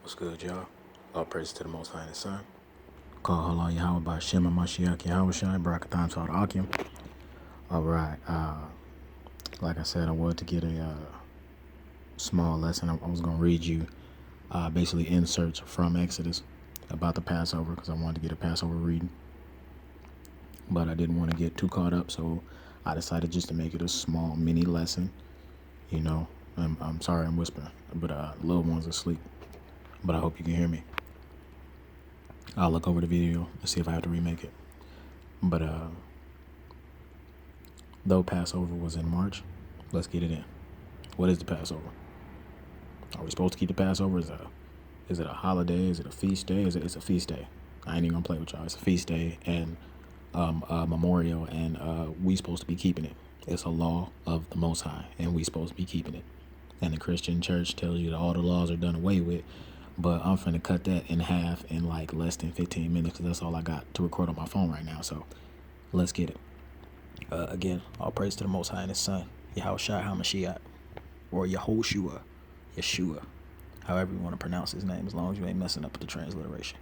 What's good, y'all? All praise to the Most High and His Son. Call Allah Yahweh by Shema Mashiach Yahweh Shai, Barakatam Sal Akim. All right. Like I said, I wanted to get a small lesson. I was going to read you basically inserts from Exodus about the Passover because I wanted to get a Passover reading. But I didn't want to get too caught up, so I decided just to make it a small mini lesson. You know, I'm sorry I'm whispering, but little one's asleep. But I hope you can hear me. I'll look over the video and see if I have to remake it. But though Passover was in March, let's get it in. What is the Passover? Are we supposed to keep the Passover? Is it a holiday? Is it a feast day? It's a feast day. I ain't even gonna play with y'all. It's a feast day and a memorial, and we supposed to be keeping it. It's a law of the Most High, and we supposed to be keeping it. And the Christian church tells you that all the laws are done away with, but I'm finna cut that in half in like less than 15 minutes because that's all I got to record on my phone right now. So let's get it. Again, all praise to the Most High and His Son, Yahushua HaMashiach, or Yehoshua, Yeshua, however you want to pronounce his name, as long as you ain't messing up with the transliteration.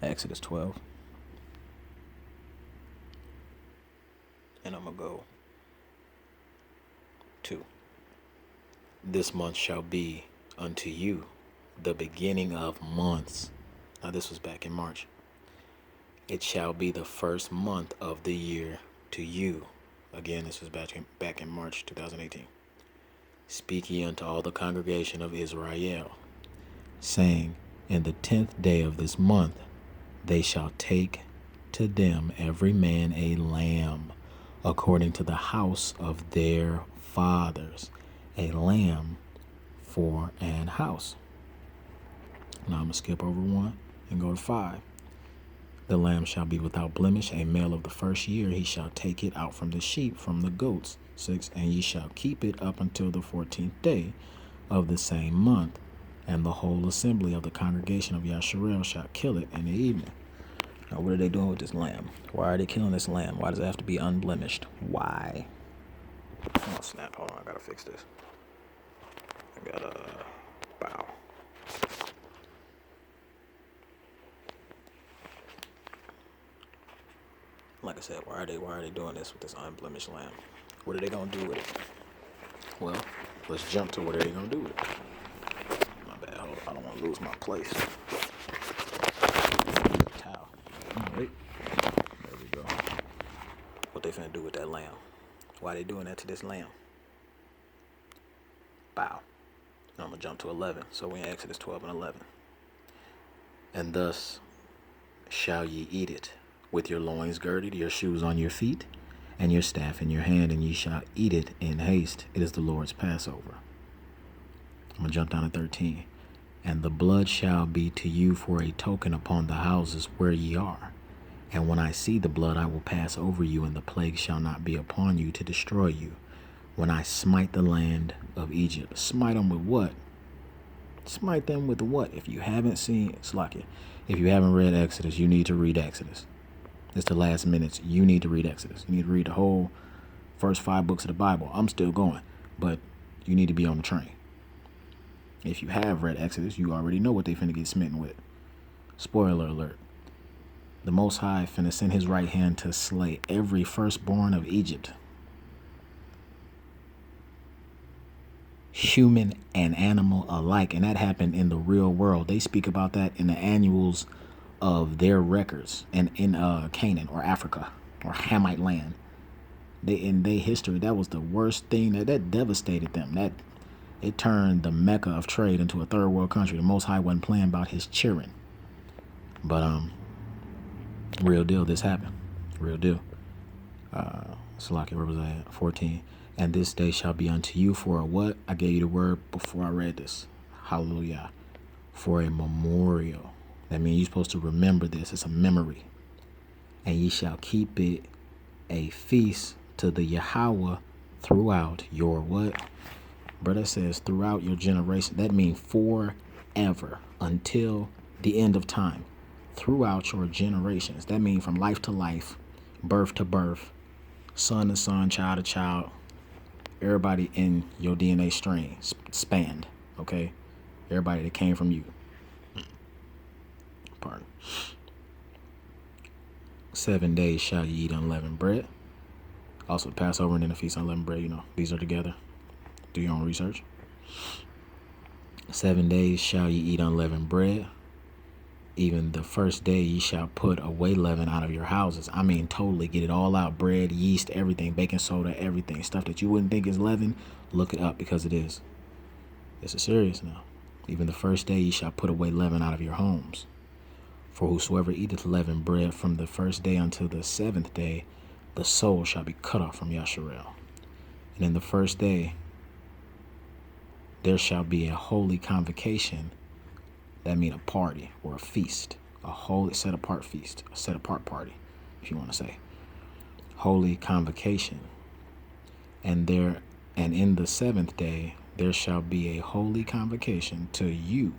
Exodus 12. And I'm going to go 2. This month shall be unto you the beginning of months. Now this was back in March. It shall be the first month of the year to you. Again, this was back in March 2018. Speak ye unto all the congregation of Israel, saying, in the 10th day of this month they shall take to them every man a lamb, according to the house of their fathers, a lamb for an house. Now I'm going to skip over 1 and go to 5. The lamb shall be without blemish, a male of the first year. He shall take it out from the sheep, from the goats. 6. And ye shall keep it up until the 14th day of the same month. And the whole assembly of the congregation of Yasharel shall kill it in the evening. Now, what are they doing with this lamb? Why are they killing this lamb? Why does it have to be unblemished? Why? Oh, snap. Hold on. I got to fix this. I got to bow. Like I said, why are they doing this with this unblemished lamb? What are they going to do with it? Well, let's jump to what are they going to do with it. My bad. Hold on. I don't want to lose my place. Towel. All right. There we go. What they finna do with that lamb? Why they doing that to this lamb? Bow. Now I'm going to jump to 11. So we're in Exodus 12 and 11. And thus shall ye eat it, with your loins girded, your shoes on your feet, and your staff in your hand, and ye shall eat it in haste. It is the Lord's Passover. I'm going to jump down to 13. And the blood shall be to you for a token upon the houses where ye are. And when I see the blood, I will pass over you, and the plague shall not be upon you to destroy you. When I smite the land of Egypt. Smite them with what? Smite them with what? If you haven't seen, Slakia, if you haven't read Exodus, you need to read Exodus. It's the last minutes. You need to read Exodus. You need to read the whole first 5 books of the Bible. I'm still going, but you need to be on the train. If you have read Exodus, you already know what they finna get smitten with. Spoiler alert. The Most High finna send his right hand to slay every firstborn of Egypt. Human and animal alike. And that happened in the real world. They speak about that in the annuals of their records and in Canaan or Africa or Hamite land. In their history, that was the worst thing that devastated them. That it turned the Mecca of trade into a third world country. The Most High wasn't playing about his children. But real deal, this happened. Real deal. Salaki, where was I at? 14. And this day shall be unto you for a what? I gave you the word before I read this. Hallelujah. For a memorial. That means you're supposed to remember this. It's a memory. And ye shall keep it a feast to the Yahweh throughout your what? Brother says throughout your generation. That means forever, until the end of time. Throughout your generations. That means from life to life, birth to birth, son to son, child to child. Everybody in your DNA strain spanned, okay? Everybody that came from you. part. 7 days shall ye eat unleavened bread. Also, Passover and then the Feast of Unleavened Bread, these are together. Do your own research. 7 days shall ye eat unleavened bread. Even the first day ye shall put away leaven out of your houses. I mean, totally get it all out. Bread, yeast, everything, baking soda, everything. Stuff that you wouldn't think is leaven, look it up because it is. This is serious now. Even the first day ye shall put away leaven out of your homes. For whosoever eateth leavened bread from the first day until the 7th day, the soul shall be cut off from Yasharel. And in the first day there shall be a holy convocation. That means a party or a feast, a holy set apart feast, a set apart party, if you want to say. Holy convocation. And in the 7th day there shall be a holy convocation to you.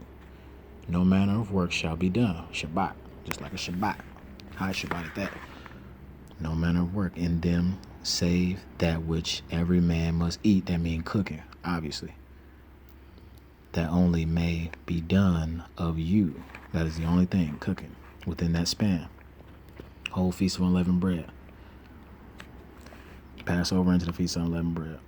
No manner of work shall be done. Shabbat, just like a Shabbat. High Shabbat at that. No manner of work in them save that which every man must eat. That means cooking, obviously. That only may be done of you. That is the only thing, cooking, within that span. Whole Feast of Unleavened Bread. Passover into the Feast of Unleavened Bread.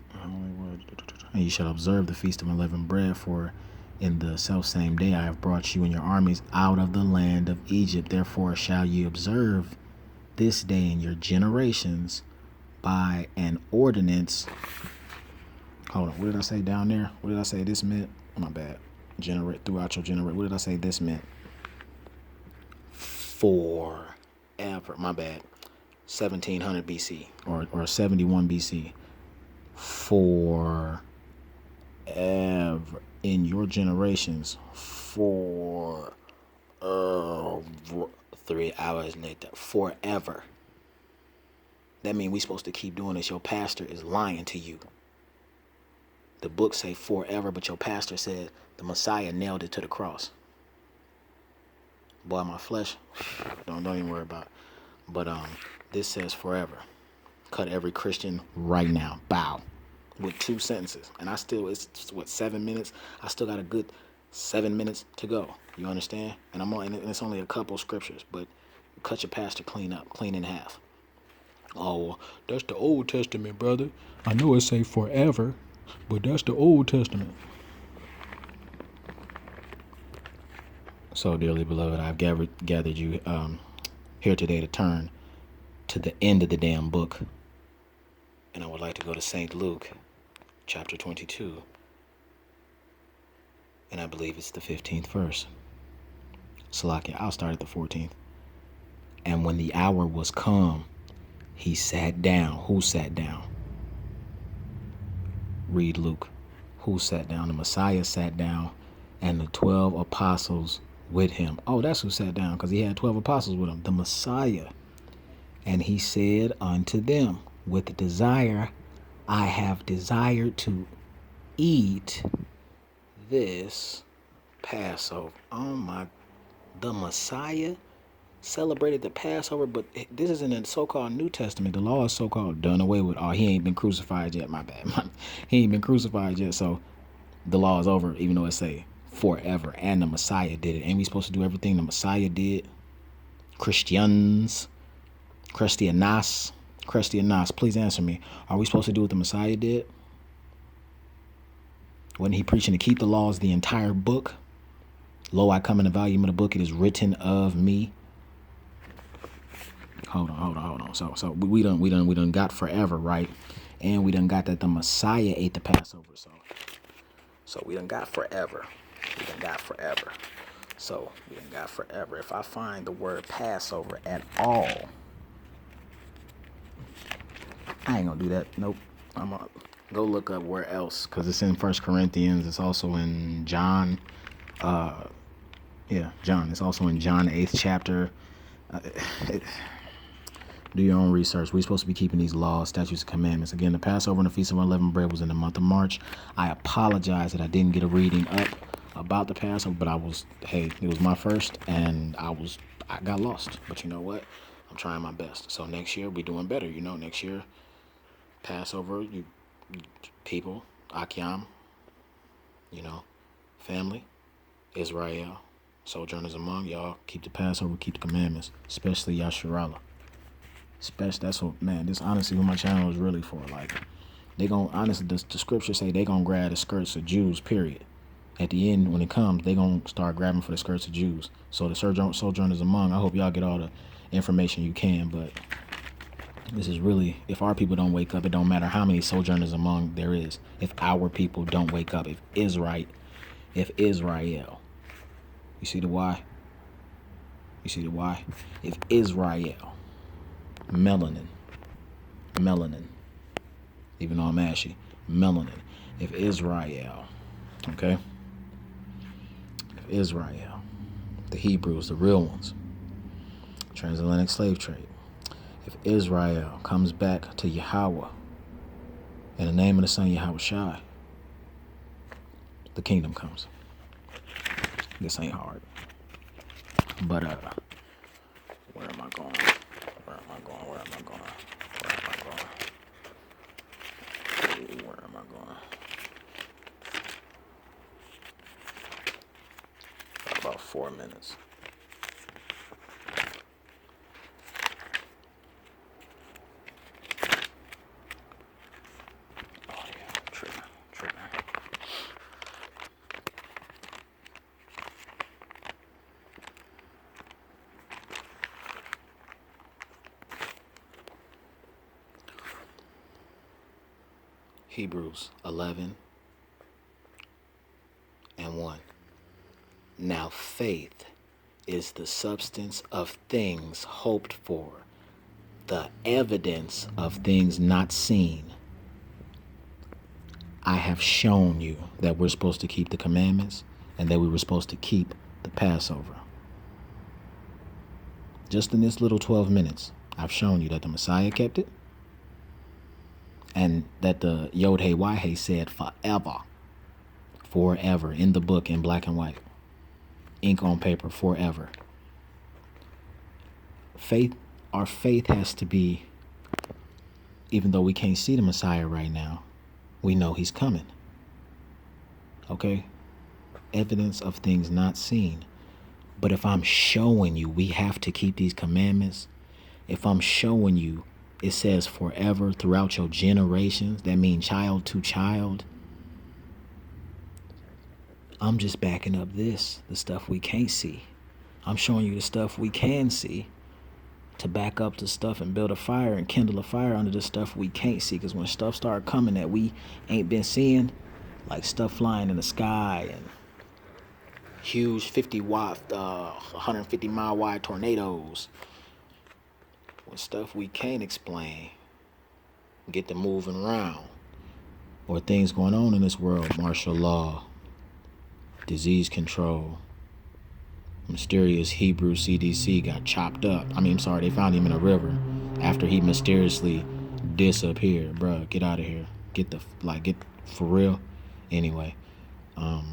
And you shall observe the Feast of Unleavened Bread, for in the selfsame day I have brought you and your armies out of the land of Egypt. Therefore shall ye observe this day in your generations by an ordinance. Hold on, what did I say down there? What did I say this meant? My bad. Generate throughout your generation. What did I say this meant? Forever. My bad. 1700 BC or 71 BC. Forever in your generations. 3 hours later. Forever. That means we're supposed to keep doing this. Your pastor is lying to you. The book say forever, but your pastor said the Messiah nailed it to the cross. Boy, my flesh, don't even worry about it. But this says forever. Cut every Christian right now. Bow. With 2 sentences. And it's 7 minutes? I still got a good 7 minutes to go. You understand? And it's only a couple scriptures, but cut your pastor clean in half. Oh, that's the Old Testament, brother. I know it say forever, but that's the Old Testament. So, dearly beloved, I've gathered you here today to turn to the end of the damn book. And I would like to go to St. Luke, chapter 22. And I believe it's the 15th verse. Salakia, I'll start at the 14th. And when the hour was come, he sat down. Who sat down? Read Luke. Who sat down? The Messiah sat down, and the 12 apostles with him. Oh, that's who sat down, because he had 12 apostles with him. The Messiah. And he said unto them, with desire, I have desired to eat this Passover. The Messiah celebrated the Passover, but this is in the so-called New Testament. The law is so-called done away with. Oh, he ain't been crucified yet. My bad. He ain't been crucified yet, so the law is over, even though it say forever. And the Messiah did it. Ain't we supposed to do everything the Messiah did? Christians, please answer me. Are we supposed to do what the Messiah did? Wasn't he preaching to keep the laws, the entire book? Lo, I come in the volume of the book. It is written of me. Hold on. So we done got forever, right? And we done got that the Messiah ate the Passover. So we done got forever. If I find the word Passover at all, I ain't gonna do that. Nope. I'm gonna go look up where else, because it's in 1 Corinthians. It's also in John. John. It's also in John, the 8th chapter. Do your own research. We're supposed to be keeping these laws, statutes, and commandments. Again, the Passover and the Feast of Unleavened Bread was in the month of March. I apologize that I didn't get a reading up about the Passover, but it was my first, and I got lost. But you know what? I'm trying my best. So next year, we're doing better. Next year, Passover, you people, Akyam, family, Israel, Sojourners among y'all, keep the Passover, keep the commandments, especially Yasharala. Especially, that's what, man, this honestly what my channel is really for. Like, they gon' honestly, the scriptures say they gonna grab the skirts of Jews, period. At the end, when it comes, they gonna start grabbing for the skirts of Jews. So the sojourners among, I hope y'all get all the information you can, but this is really, if our people don't wake up, it don't matter how many sojourners among there is. If our people don't wake up, if Israel, you see the why? You see the why? If Israel, melanin, even though I'm ashy, melanin. If Israel, okay? If Israel, the Hebrews, the real ones, transatlantic slave trade. If Israel comes back to Yahweh in the name of the Son Yahweh Shai, the kingdom comes. This ain't hard. But where am I going? Where am I going? Where am I going? Where am I going? Where am I going? About 4 minutes. Oh yeah, trigger. Hebrews 11:1. Now faith is the substance of things hoped for, the evidence of things not seen. I have shown you that we're supposed to keep the commandments and that we were supposed to keep the Passover. Just in this little 12 minutes, I've shown you that the Messiah kept it and that the Yod-Heh Wah-Heh said forever in the book in black and white, ink on paper, forever. Our faith has to be, even though we can't see the Messiah right now, we know he's coming. Okay? Evidence of things not seen. But if I'm showing you we have to keep these commandments, if I'm showing you it says forever throughout your generations, that means child to child, I'm just backing up the stuff we can't see. I'm showing you the stuff we can see to back up the stuff and build a fire and kindle a fire under the stuff we can't see. Because when stuff start coming that we ain't been seeing, like stuff flying in the sky and huge 50-watt, 150-mile wide tornadoes, when stuff we can't explain get to moving around, or things going on in this world, martial law, disease control, mysterious Hebrew CDC got chopped up. They found him in a river after he mysteriously disappeared. Bruh, get out of here. Get for real. Anyway, like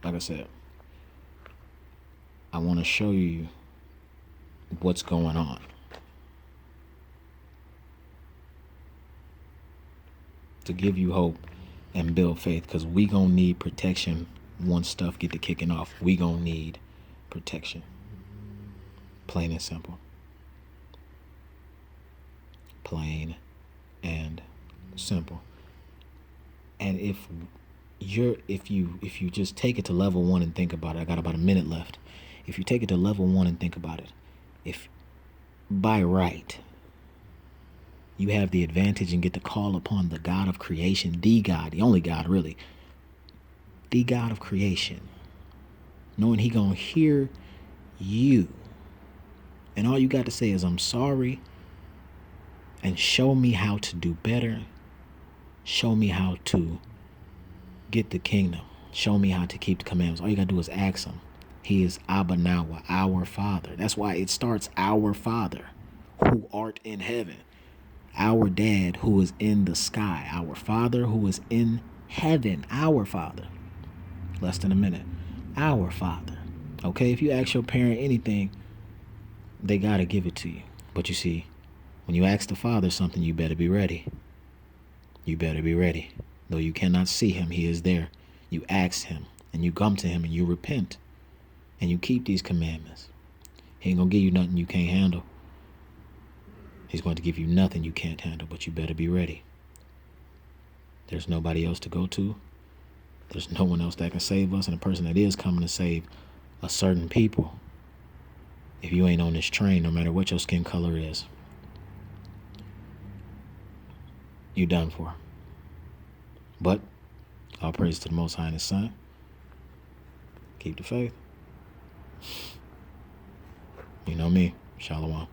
I said, I want to show you what's going on. To give you hope and build faith, because we gonna need protection once stuff get to kicking off. We gonna need protection. Plain and simple. Plain and simple. And if you just take it to level 1 and think about it, I got about a minute left. If you take it to level 1 and think about it, if by right you have the advantage and get to call upon the God of creation, the God, the only God really, the God of creation, knowing he gonna hear you, and all you got to say is I'm sorry, and show me how to do better, show me how to get the kingdom, show me how to keep the commandments. All you gotta do is ask him. He is Abba Nawa, our Father. That's why it starts our Father, who art in heaven. Our Dad who is in the sky. Our Father who is in heaven. Our Father. Less than a minute. Our Father. Okay, if you ask your parent anything, they gotta give it to you. But you see, when you ask the Father something, you better be ready. You better be ready. Though you cannot see him, he is there. You ask him, and you come to him and you repent and you keep these commandments, he ain't going to give you nothing you can't handle. He's going to give you nothing you can't handle, but you better be ready. There's nobody else to go to. There's no one else that can save us. And the person that is coming to save a certain people, if you ain't on this train, no matter what your skin color is, you done for. But all praise to the Most High and His Son. Keep the faith. You know me. Shalom.